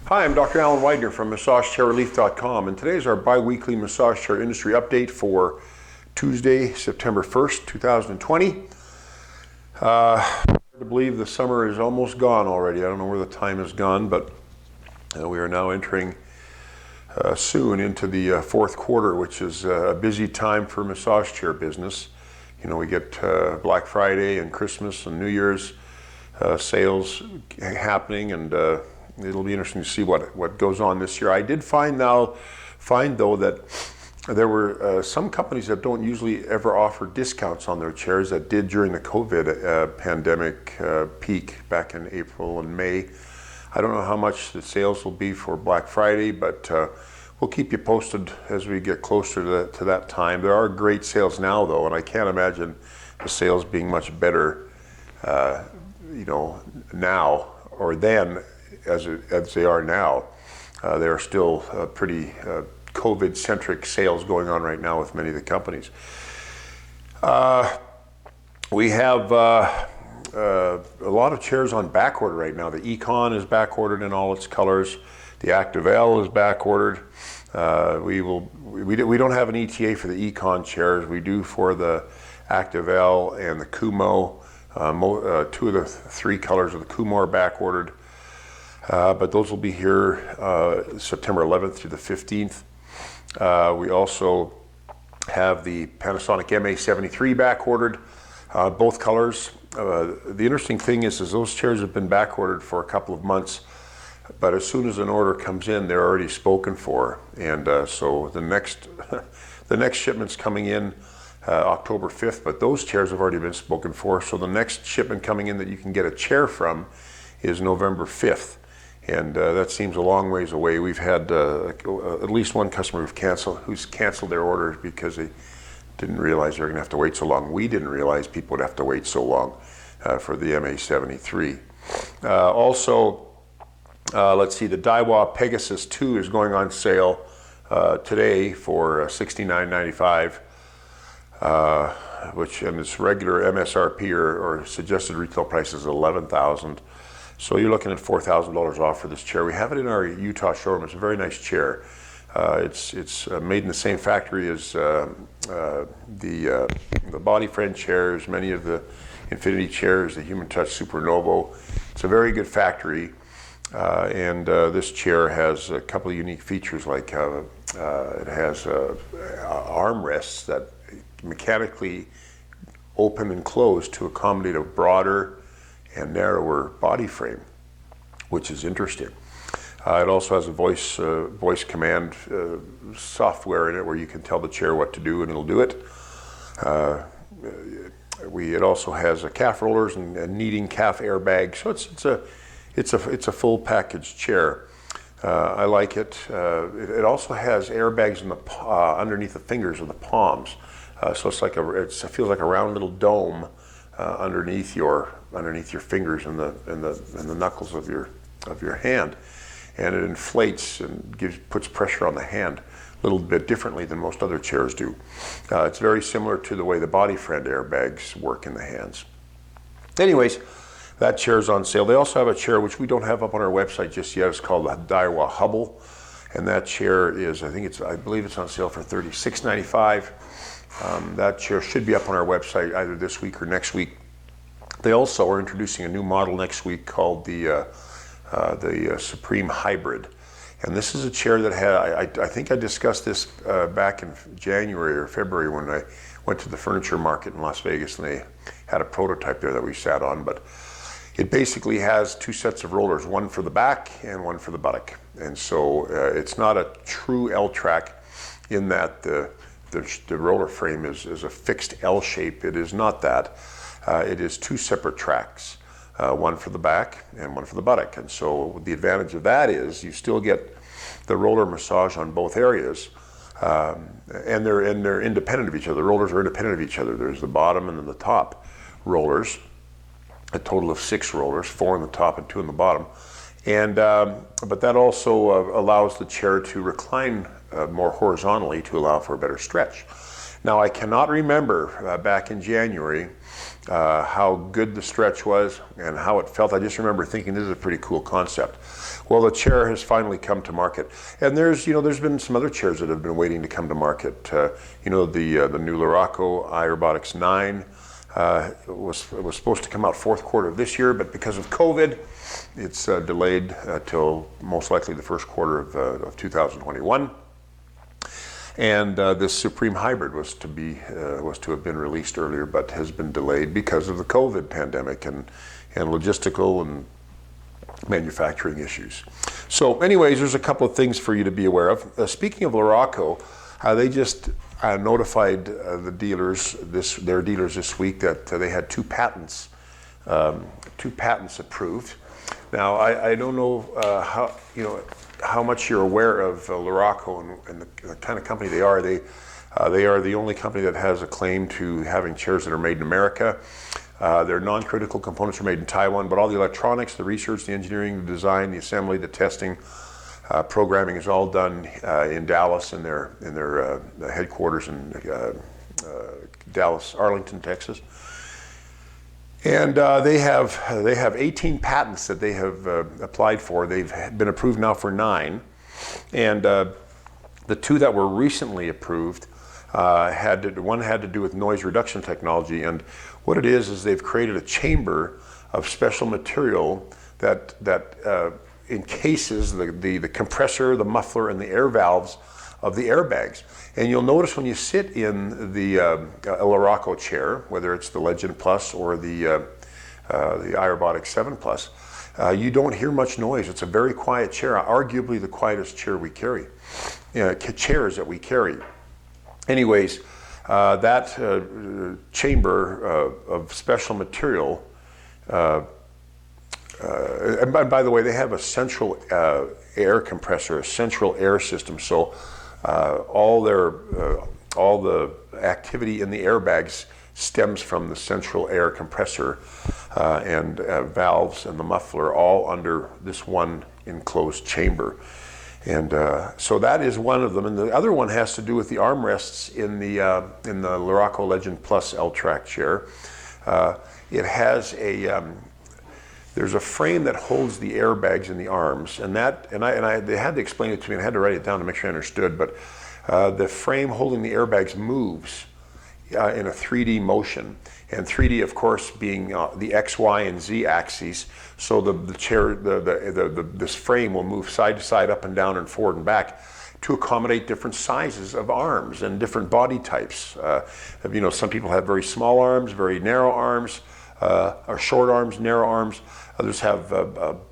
Hi, I'm Dr. Alan Widener from MassageChairRelief.com, and today is our bi-weekly massage chair industry update for Tuesday, September 1st, 2020. Hard to believe the summer is almost gone already. I don't know where the time has gone, but we are now entering soon into the fourth quarter, which is a busy time for massage chair business. You know, we get Black Friday and Christmas and New Year's sales happening, and it'll be interesting to see what goes on this year. I did find though that there were some companies that don't usually ever offer discounts on their chairs that did during the COVID pandemic peak back in April and May. I don't know how much the sales will be for Black Friday, but we'll keep you posted as we get closer to that time. There are great sales now though, and I can't imagine the sales being much better now or then as they are now. There are still pretty COVID-centric sales going on right now with many of the companies. We have a lot of chairs on back order right now. The Econ is back ordered in all its colors. The Active L is back ordered. We don't have an ETA for the Econ chairs. We do for the Active L and the Kumo. Two of the three colors of the Kumo are back ordered. But those will be here September 11th through the 15th. We also have the Panasonic MA73 back ordered, both colors. The interesting thing is those chairs have been back ordered for a couple of months, but as soon as an order comes in, they're already spoken for. And so the next shipment's coming in October 5th, but those chairs have already been spoken for. So the next shipment coming in that you can get a chair from is November 5th. And that seems a long ways away. We've had at least one customer who's canceled their order because they didn't realize they were going to have to wait so long. We didn't realize people would have to wait so long for the MA73. Let's see, the Daiwa Pegasus 2 is going on sale today for $69.95, and its regular MSRP or suggested retail price is $11,000. So you're looking at $4,000 off for this chair. We have it in our Utah showroom. It's a very nice chair. It's made in the same factory as the body friend chairs, many of the Infinity chairs, the Human Touch Supernovo. It's a very good factory, and this chair has a couple of unique features, like it has armrests that mechanically open and close to accommodate a broader and narrower body frame, which is interesting. It also has a voice command software in it where you can tell the chair what to do and it'll do it. It also has calf rollers and kneading calf airbag, so it's a full package chair. I like it. It also has airbags in underneath the fingers of the palms, so it feels like a round little dome underneath your fingers and the knuckles of your hand, and it inflates and puts pressure on the hand a little bit differently than most other chairs do. It's very similar to the way the body friend airbags work in the hands. Anyways, that chair's on sale. They also have a chair which we don't have up on our website just yet. It's called the Daiwa Hubble, and that chair is I believe it's on sale for $36.95. That chair should be up on our website either this week or next week. They also are introducing a new model next week called the Supreme Hybrid. And this is a chair that I think I discussed this back in January or February when I went to the furniture market in Las Vegas, and they had a prototype there that we sat on. But it basically has two sets of rollers, one for the back and one for the buttock. And so it's not a true L-track in that the roller frame is a fixed L shape. It is not that. It is two separate tracks, one for the back and one for the buttock. And so the advantage of that is you still get the roller massage on both areas, and they're independent of each other. The rollers are independent of each other. There's the bottom and then the top rollers, a total of 6 rollers, 4 on the top and 2 on the bottom. And but that also allows the chair to recline more horizontally to allow for a better stretch. Now, I cannot remember back in January how good the stretch was, and how it felt. I just remember thinking this is a pretty cool concept. Well, the chair has finally come to market, and there's been some other chairs that have been waiting to come to market. The new Loraco iRobotics 9 was supposed to come out fourth quarter of this year, but because of COVID, it's delayed till most likely the first quarter of 2021. And this Supreme Hybrid was to have been released earlier, but has been delayed because of the COVID pandemic and logistical and manufacturing issues. So anyways, there's a couple of things for you to be aware of. Speaking of Loraco, they just notified their dealers this week that they had two patents approved. Now I don't know how much you're aware of Loraco and the kind of company they are. They are the only company that has a claim to having chairs that are made in America. Their non-critical components are made in Taiwan, but all the electronics, the research, the engineering, the design, the assembly, the testing, programming is all done in Dallas in their headquarters in Dallas, Arlington, Texas. And they have 18 patents that they have applied for. They've been approved now for 9, and the 2 that were recently approved one had to do with noise reduction technology. And what it is they've created a chamber of special material that encases the compressor, the muffler, and the air valves of the airbags. And you'll notice when you sit in the Loraco chair, whether it's the Legend Plus or the iRobotics 7 Plus, you don't hear much noise. It's a very quiet chair, arguably the quietest chair we carry, chairs that we carry. Anyways, that chamber of special material, and by the way, they have a central air compressor, a central air system. So all the activity in the airbags stems from the central air compressor and valves and the muffler, all under this one enclosed chamber. And so that is one of them. And the other one has to do with the armrests in the Loraco Legend Plus L-Track chair. It has there's a frame that holds the airbags in the arms, and they had to explain it to me, and I had to write it down to make sure I understood, but the frame holding the airbags moves in a 3D motion, and 3D, of course, being the X, Y, and Z axes. So the chair, this frame will move side to side, up and down, and forward and back to accommodate different sizes of arms and different body types. Some people have very small arms, very narrow arms, or short arms, narrow arms. Others have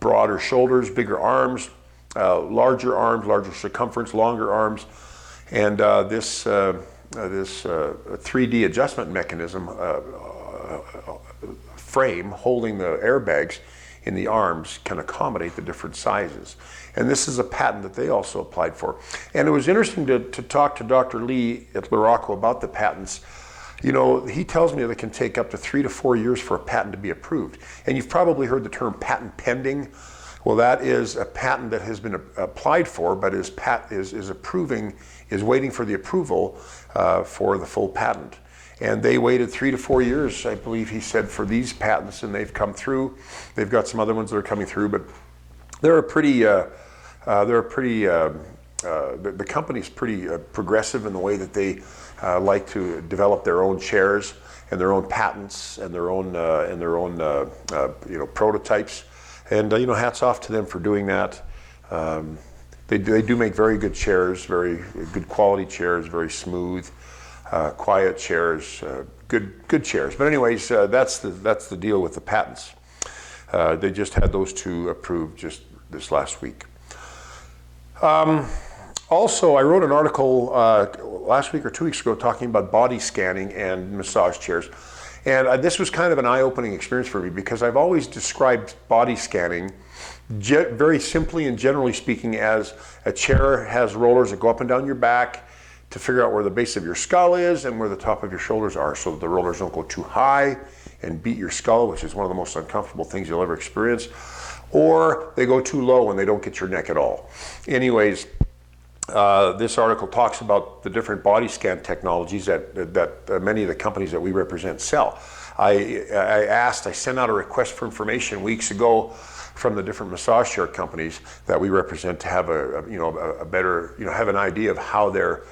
broader shoulders, bigger arms, larger circumference, longer arms. And this 3D adjustment mechanism frame holding the airbags in the arms can accommodate the different sizes. And this is a patent that they also applied for. And it was interesting to talk to Dr. Lee at Loraco about the patents. He tells me that it can take up to 3 to 4 years for a patent to be approved. And you've probably heard the term patent pending. Well, that is a patent that has been applied for, but is waiting for the approval for the full patent. And they waited 3 to 4 years, I believe he said, for these patents, and they've come through. They've got some other ones that are coming through, but the company's pretty progressive in the way that they like to develop their own chairs and their own patents and their own prototypes. And hats off to them for doing that. They do make very good chairs, very good quality chairs, very smooth, quiet chairs, good chairs. But anyways, that's the deal with the patents. They just had those 2 approved just this last week. Also, I wrote an article last week or 2 weeks ago talking about body scanning and massage chairs. And this was kind of an eye-opening experience for me, because I've always described body scanning very simply and generally speaking as a chair has rollers that go up and down your back to figure out where the base of your skull is and where the top of your shoulders are, so that the rollers don't go too high and beat your skull, which is one of the most uncomfortable things you'll ever experience, or they go too low and they don't get your neck at all. Anyways, this article talks about the different body scan technologies that many of the companies that we represent sell. I sent out a request for information weeks ago from the different massage chair companies that we represent to have a better, have an idea of how their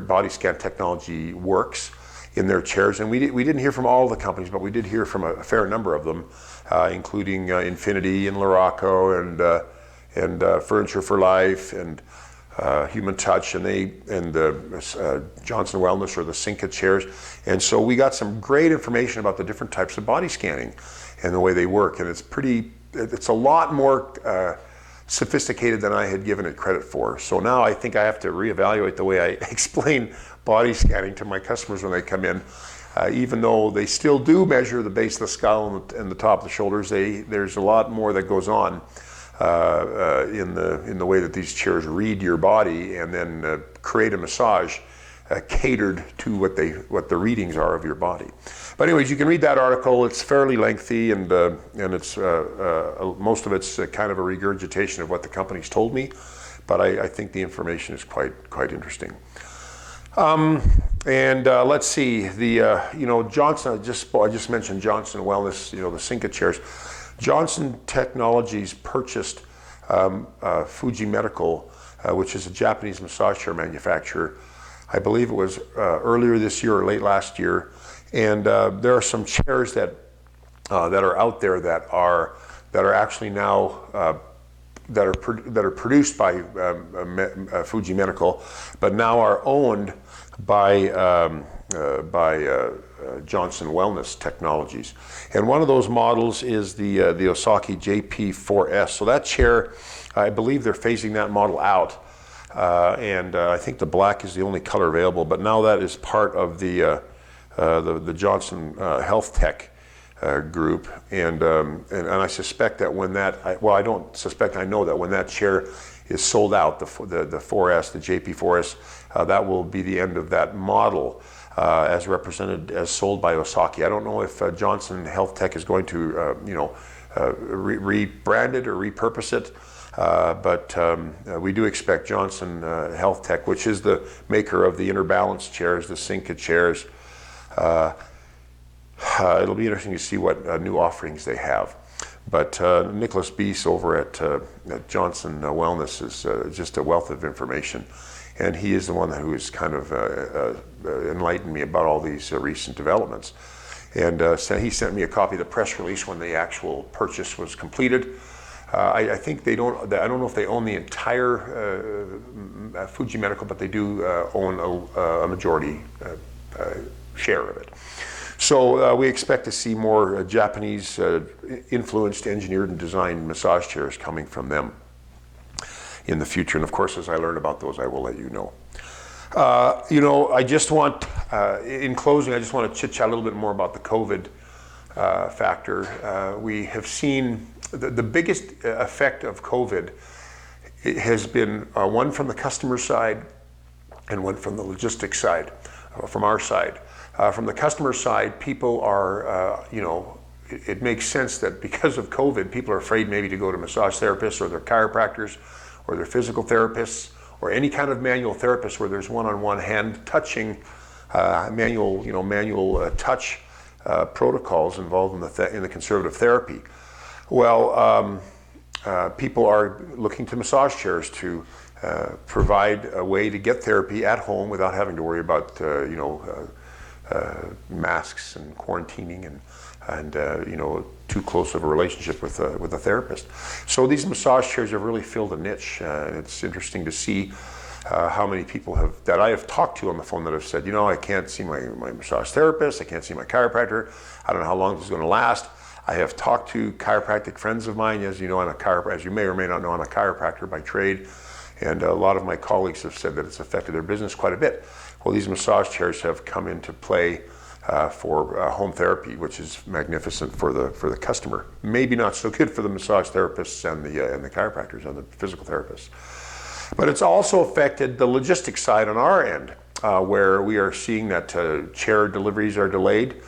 body scan technology works in their chairs. And we didn't hear from all the companies, but we did hear from a fair number of them, including Infinity and Loraco and Furniture for Life and Human Touch, and the Johnson Wellness, or the Cinca chairs. And so we got some great information about the different types of body scanning and the way they work. And it's a lot more sophisticated than I had given it credit for. So now I think I have to reevaluate the way I explain body scanning to my customers when they come in. Even though they still do measure the base of the skull and the top of the shoulders, there's a lot more that goes on in the way that these chairs read your body and then create a massage catered to what the readings are of your body. But anyways, you can read that article. It's fairly lengthy, and it's most of it's kind of a regurgitation of what the companies told me. But I think the information is quite interesting. Let's see, Johnson. I just mentioned Johnson Wellness. The Cinca chairs. Johnson Technologies purchased Fuji Medical, which is a Japanese massage chair manufacturer. I believe it was earlier this year or late last year. And there are some chairs that are out there that are actually now that are produced by Fuji Medical, but now are owned by Johnson Wellness Technologies. And one of those models is the Osaki JP4S. So that chair, I believe they're phasing that model out. And I think the black is the only color available, but now that is part of the Johnson Health Tech group, and I suspect that when I don't suspect, I know that when that chair is sold out, the 4S, the JP4S, that will be the end of that model as represented, as sold by Osaki. I don't know if Johnson Health Tech is going to rebrand it or repurpose it. But we do expect Johnson Health Tech, which is the maker of the Inner Balance chairs, the Cinca chairs. It'll be interesting to see what new offerings they have. But Nicholas Beese over at Johnson Wellness is just a wealth of information. And he is the one who has kind of enlightened me about all these recent developments. And he sent me a copy of the press release when the actual purchase was completed. I think I don't know if they own the entire Fuji Medical, but they do own a majority share of it. So we expect to see more Japanese influenced, engineered, and designed massage chairs coming from them in the future. And of course, as I learn about those, I will let you know. I just want, in closing, I just want to chit-chat a little bit more about the COVID factor. We have seen the biggest effect of COVID has been one from the customer side and one from the logistics side, from our side. From the customer side, people are, it makes sense that because of COVID, people are afraid maybe to go to massage therapists or their chiropractors or their physical therapists or any kind of manual therapist where there's one-on-one hand touching, manual touch protocols involved in the conservative therapy. Well, people are looking to massage chairs to provide a way to get therapy at home without having to worry about, masks and quarantining and too close of a relationship with a therapist. So these massage chairs have really filled a niche. It's interesting to see how many people that I have talked to on the phone that have said, I can't see my massage therapist, I can't see my chiropractor, I don't know how long this is going to last. I have talked to chiropractic friends of mine, as you know, as you may or may not know, I'm a chiropractor by trade, and a lot of my colleagues have said that it's affected their business quite a bit. Well, these massage chairs have come into play for home therapy, which is magnificent for the customer. Maybe not so good for the massage therapists and the chiropractors and the physical therapists. But it's also affected the logistics side on our end, where we are seeing that chair deliveries are delayed.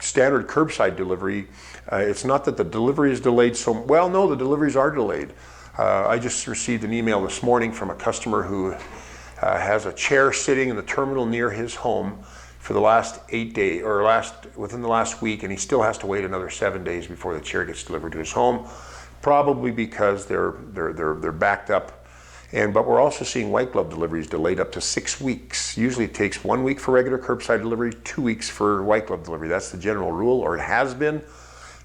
Standard curbside delivery, it's not that the delivery is delayed no, the deliveries are delayed. I just received an email this morning from a customer who has a chair sitting in the terminal near his home for the last 8 days, or within the last week, and he still has to wait another 7 days before the chair gets delivered to his home, probably because they're backed up. But we're also seeing white glove deliveries delayed up to 6 weeks. Usually it takes 1 week for regular curbside delivery, 2 weeks for white glove delivery. That's the general rule, or it has been.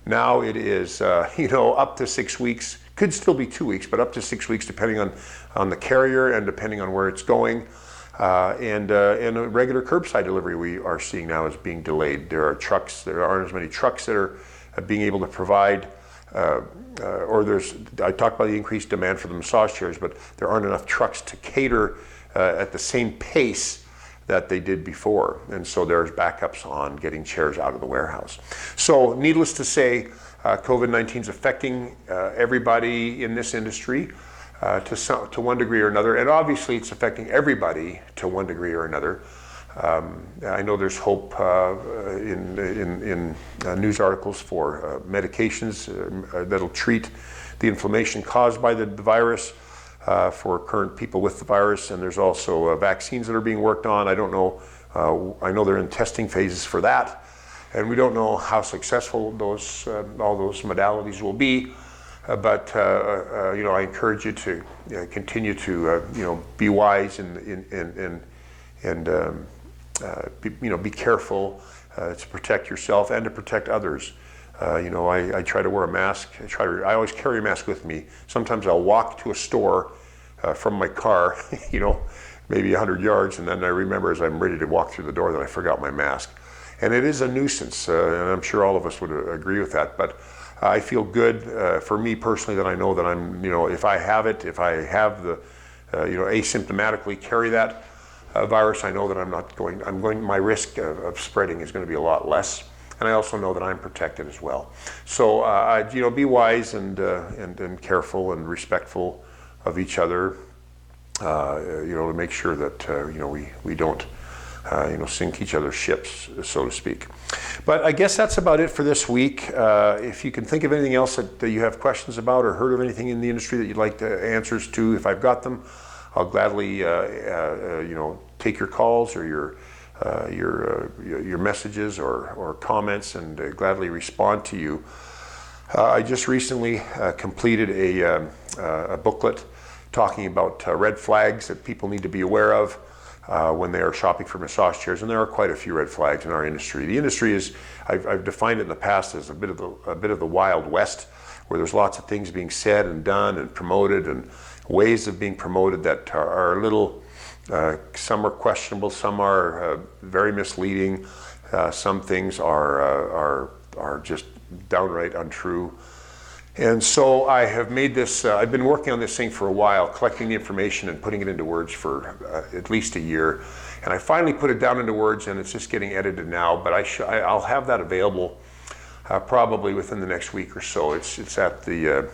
Now it is, up to 6 weeks. Could still be 2 weeks, but up to 6 weeks depending on the carrier and depending on where it's going. And a regular curbside delivery we are seeing now is being delayed. There aren't as many trucks that are being able to provide, I talked about the increased demand for the massage chairs, but there aren't enough trucks to cater at the same pace that they did before. And so there's backups on getting chairs out of the warehouse. So needless to say, COVID-19 is affecting everybody in this industry to one degree or another, and obviously it's affecting everybody to one degree or another. I know there's hope in news articles for medications that'll treat the inflammation caused by the virus for current people with the virus, and there's also vaccines that are being worked on. I don't know, I know they're in testing phases for that, and we don't know how successful all those modalities will be. But I encourage you to continue to be wise and be careful to protect yourself and to protect others. I try to wear a mask. I always carry a mask with me. Sometimes I'll walk to a store from my car, maybe 100 yards, and then I remember as I'm ready to walk through the door that I forgot my mask. And it is a nuisance, and I'm sure all of us would agree with that. But I feel good for me personally that I know that I'm, if I have the, asymptomatically carry that virus, I know that my risk of spreading is going to be a lot less. And I also know that I'm protected as well. So, be wise and careful and respectful of each other, to make sure that, we don't, sink each other's ships, so to speak. But I guess that's about it for this week. If you can think of anything else that you have questions about or heard of anything in the industry that you'd like answers to, if I've got them, I'll gladly, take your calls or your messages or comments and gladly respond to you. I just recently completed a booklet talking about red flags that people need to be aware of when they are shopping for massage chairs, and there are quite a few red flags in our industry. The industry is, I've defined it in the past as a bit of the Wild West, where there's lots of things being said and done and promoted, and ways of being promoted that are a little, some are questionable, some are very misleading, some things are just downright untrue. And so I have made this, I've been working on this thing for a while, collecting the information and putting it into words for at least a year. And I finally put it down into words, and it's just getting edited now, but I'll have that available probably within the next week or so. It's at the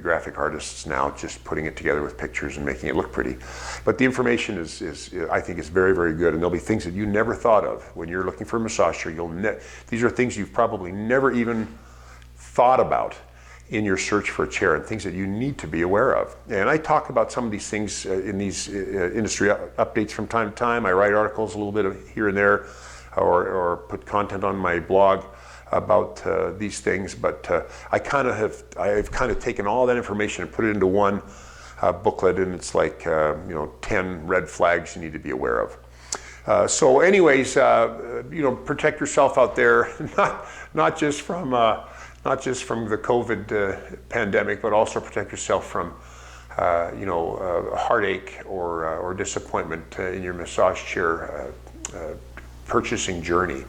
graphic artists now, just putting it together with pictures and making it look pretty. But the information is I think is very, very good, and there'll be things that you never thought of when you're looking for a massage chair. These are things you've probably never even thought about in your search for a chair, and things that you need to be aware of. And I talk about some of these things in these industry updates from time to time. I write articles a little bit here and there, or put content on my blog about these things. But I've kind of taken all that information and put it into one booklet, and it's like 10 red flags you need to be aware of. So anyways, protect yourself out there, not just from the COVID pandemic, but also protect yourself from heartache or disappointment in your massage chair purchasing journey.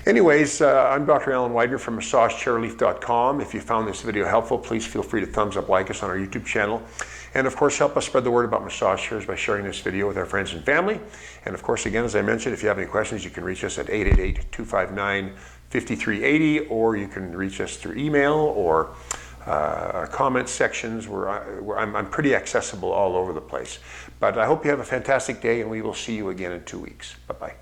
Anyways, I'm Dr. Alan Widener from MassageChairRelief.com. If you found this video helpful, please feel free to thumbs up, like us on our YouTube channel. And of course, help us spread the word about massage chairs by sharing this video with our friends and family. And of course, again, as I mentioned, if you have any questions, you can reach us at 888-259-5380, or you can reach us through email or comment sections. I'm pretty accessible all over the place. But I hope you have a fantastic day, and we will see you again in 2 weeks. Bye-bye.